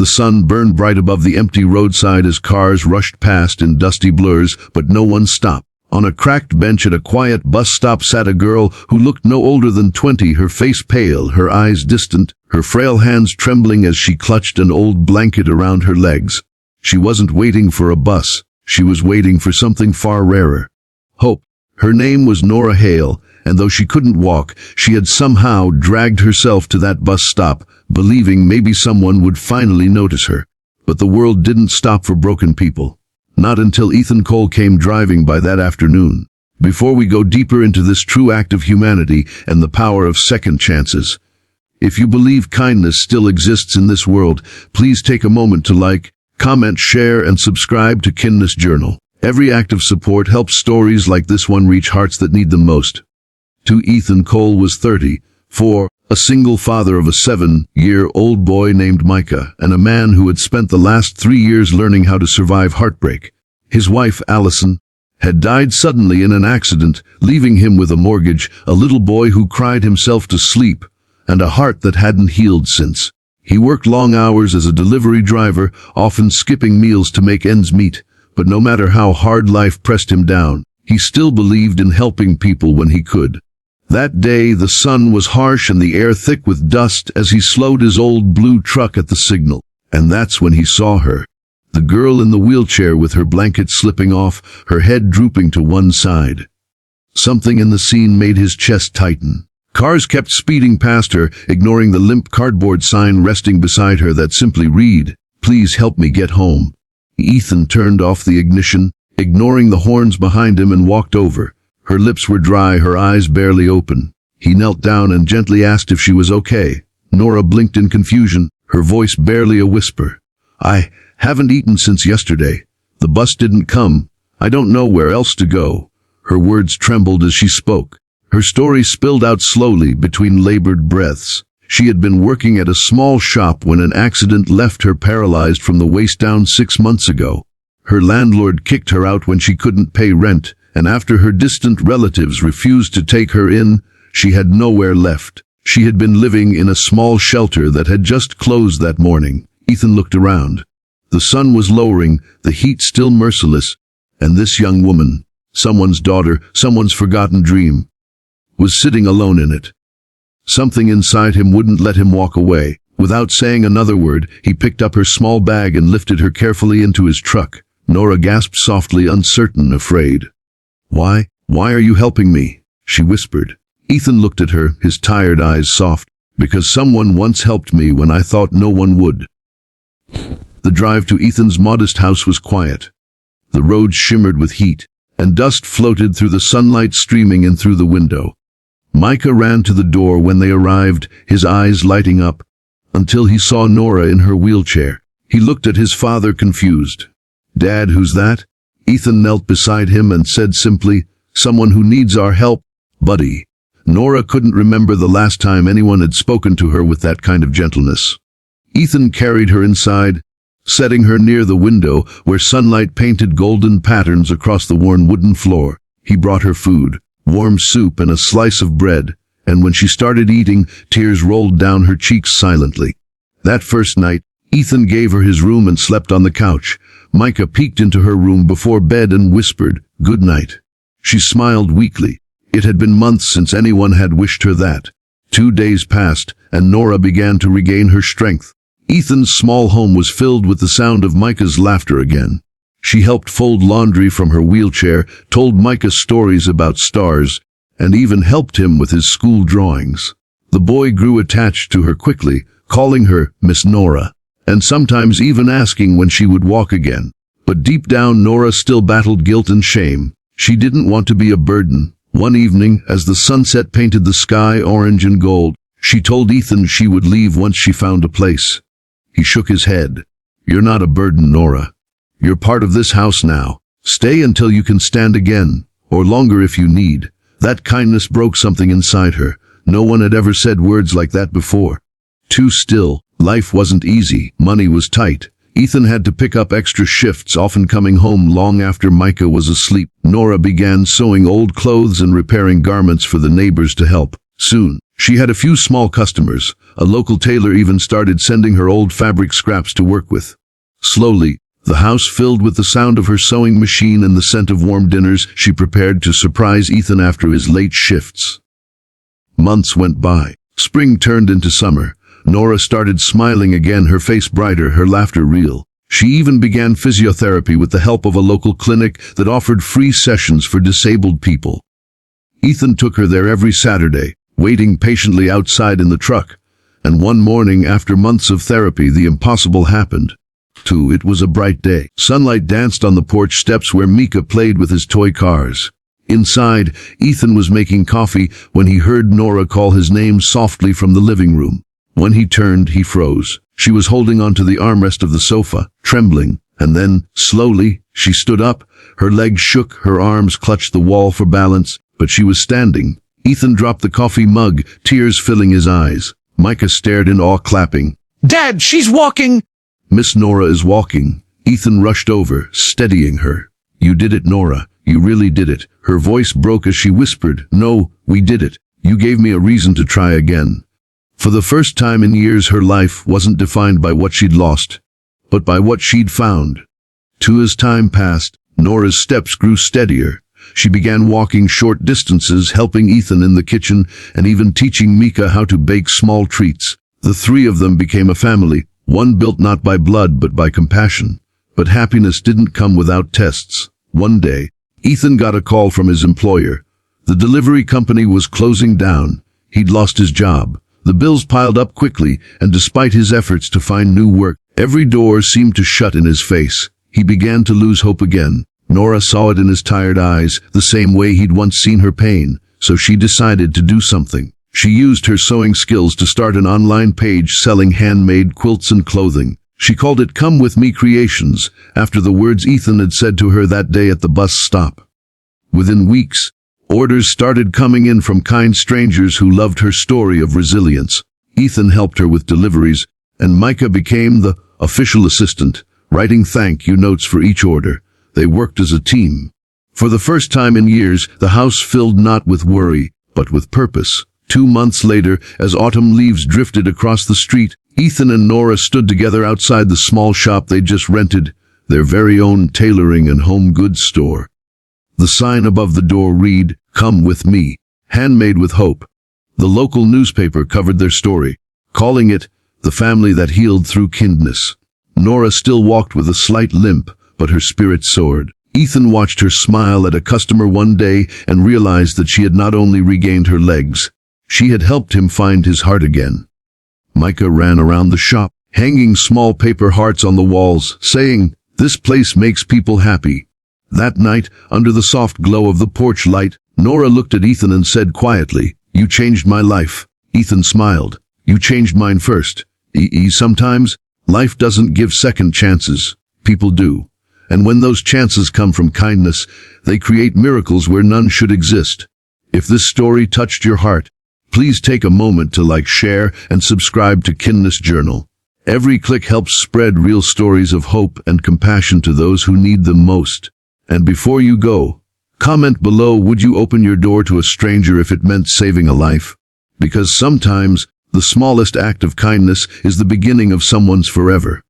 The sun burned bright above the empty roadside as cars rushed past in dusty blurs, but no one stopped. On a cracked bench at a quiet bus stop sat a girl who looked no older than 20, her face pale, her eyes distant, her frail hands trembling as she clutched an old blanket around her legs. She wasn't waiting for a bus. She was waiting for something far rarer. Hope. Her name was Nora Hale, and though she couldn't walk, she had somehow dragged herself to that bus stop, believing maybe someone would finally notice her. But the world didn't stop for broken people. Not until Ethan Cole came driving by that afternoon. Before we go deeper into this true act of humanity and the power of second chances, if you believe kindness still exists in this world, please take a moment to like, comment, share, and subscribe to Kindness Journal. Every act of support helps stories like this one reach hearts that need them most. To Ethan Cole was 34, a single father of a 7-year-old boy named Micah, and a man who had spent the last 3 years learning how to survive heartbreak. His wife, Allison, had died suddenly in an accident, leaving him with a mortgage, a little boy who cried himself to sleep, and a heart that hadn't healed since. He worked long hours as a delivery driver, often skipping meals to make ends meet, but no matter how hard life pressed him down, he still believed in helping people when he could. That day, the sun was harsh and the air thick with dust as he slowed his old blue truck at the signal. And that's when he saw her. The girl in the wheelchair with her blanket slipping off, her head drooping to one side. Something in the scene made his chest tighten. Cars kept speeding past her, ignoring the limp cardboard sign resting beside her that simply read, "Please help me get home." Ethan turned off the ignition, ignoring the horns behind him, and walked over. Her lips were dry, her eyes barely open. He knelt down and gently asked if she was okay. Nora blinked in confusion, her voice barely a whisper. "I haven't eaten since yesterday. The bus didn't come. I don't know where else to go." Her words trembled as she spoke. Her story spilled out slowly between labored breaths. She had been working at a small shop when an accident left her paralyzed from the waist down 6 months ago. Her landlord kicked her out when she couldn't pay rent, and after her distant relatives refused to take her in, she had nowhere left. She had been living in a small shelter that had just closed that morning. Ethan looked around. The sun was lowering, the heat still merciless, and this young woman, someone's daughter, someone's forgotten dream, was sitting alone in it. Something inside him wouldn't let him walk away. Without saying another word, he picked up her small bag and lifted her carefully into his truck. Nora gasped softly, uncertain, afraid. Why are you helping me?" she whispered. Ethan looked at her, his tired eyes soft. "Because someone once helped me when I thought no one would." The drive to Ethan's modest house was quiet. The road shimmered with heat, and dust floated through the sunlight streaming in through the window. Micah ran to the door when they arrived, his eyes lighting up, until he saw Nora in her wheelchair. He looked at his father, confused. "Dad, who's that?" Ethan knelt beside him and said simply, "Someone who needs our help, buddy." Nora couldn't remember the last time anyone had spoken to her with that kind of gentleness. Ethan carried her inside, setting her near the window where sunlight painted golden patterns across the worn wooden floor. He brought her food, warm soup and a slice of bread, and when she started eating, tears rolled down her cheeks silently. That first night, Ethan gave her his room and slept on the couch. Micah peeked into her room before bed and whispered, "Good night." She smiled weakly. It had been months since anyone had wished her that. 2 days passed, and Nora began to regain her strength. Ethan's small home was filled with the sound of Micah's laughter again. She helped fold laundry from her wheelchair, told Micah stories about stars, and even helped him with his school drawings. The boy grew attached to her quickly, calling her Miss Nora, and sometimes even asking when she would walk again. But deep down, Nora still battled guilt and shame. She didn't want to be a burden. One evening, as the sunset painted the sky orange and gold, she told Ethan she would leave once she found a place. He shook his head. "You're not a burden, Nora. You're part of this house now. Stay until you can stand again, or longer if you need." That kindness broke something inside her. No one had ever said words like that before. Too still. Life wasn't easy. Money was tight. Ethan had to pick up extra shifts, often coming home long after Micah was asleep. Nora began sewing old clothes and repairing garments for the neighbors to help. Soon, She had a few small customers. A local tailor even started sending her old fabric scraps to work with. Slowly, the house filled with the sound of her sewing machine and the scent of warm dinners she prepared to surprise Ethan after his late shifts. Months went by. Spring turned into summer. Nora started smiling again, her face brighter, her laughter real. She even began physiotherapy with the help of a local clinic that offered free sessions for disabled people. Ethan took her there every Saturday, waiting patiently outside in the truck. And one morning, after months of therapy, the impossible happened. It was a bright day. Sunlight danced on the porch steps where Mika played with his toy cars. Inside, Ethan was making coffee when he heard Nora call his name softly from the living room. When he turned, he froze. She was holding onto the armrest of the sofa, trembling, and then, slowly, she stood up. Her legs shook, her arms clutched the wall for balance, but she was standing. Ethan dropped the coffee mug, tears filling his eyes. Micah stared in awe, clapping. "Dad, she's walking!" "Miss Nora is walking." Ethan rushed over, steadying her. "You did it, Nora. You really did it." Her voice broke as she whispered, "No, we did it. You gave me a reason to try again." For the first time in years, her life wasn't defined by what she'd lost, but by what she'd found. As time passed, Nora's steps grew steadier. She began walking short distances, helping Ethan in the kitchen, and even teaching Mika how to bake small treats. The three of them became a family, one built not by blood but by compassion. But happiness didn't come without tests. One day, Ethan got a call from his employer. The delivery company was closing down. He'd lost his job. The bills piled up quickly, and despite his efforts to find new work, every door seemed to shut in his face. He began to lose hope again. Nora saw it in his tired eyes, the same way he'd once seen her pain, so she decided to do something. She used her sewing skills to start an online page selling handmade quilts and clothing. She called it Come With Me Creations, after the words Ethan had said to her that day at the bus stop. Within weeks, orders started coming in from kind strangers who loved her story of resilience. Ethan helped her with deliveries, and Micah became the official assistant, writing thank you notes for each order. They worked as a team. For the first time in years, the house filled not with worry, but with purpose. 2 months later, as autumn leaves drifted across the street, Ethan and Nora stood together outside the small shop they'd just rented, their very own tailoring and home goods store. The sign above the door read, "Come with me, handmade with hope." The local newspaper covered their story, calling it the family that healed through kindness. Nora still walked with a slight limp, but her spirit soared. Ethan watched her smile at a customer one day and realized that she had not only regained her legs, she had helped him find his heart again. Micah ran around the shop, hanging small paper hearts on the walls, saying, "This place makes people happy." That night, under the soft glow of the porch light, Nora looked at Ethan and said quietly, "You changed my life." Ethan smiled. "You changed mine first. Sometimes, life doesn't give second chances. People do. And when those chances come from kindness, they create miracles where none should exist." If this story touched your heart, please take a moment to like, share, and subscribe to Kindness Journal. Every click helps spread real stories of hope and compassion to those who need them most. And before you go, comment below, would you open your door to a stranger if it meant saving a life? Because sometimes, the smallest act of kindness is the beginning of someone's forever.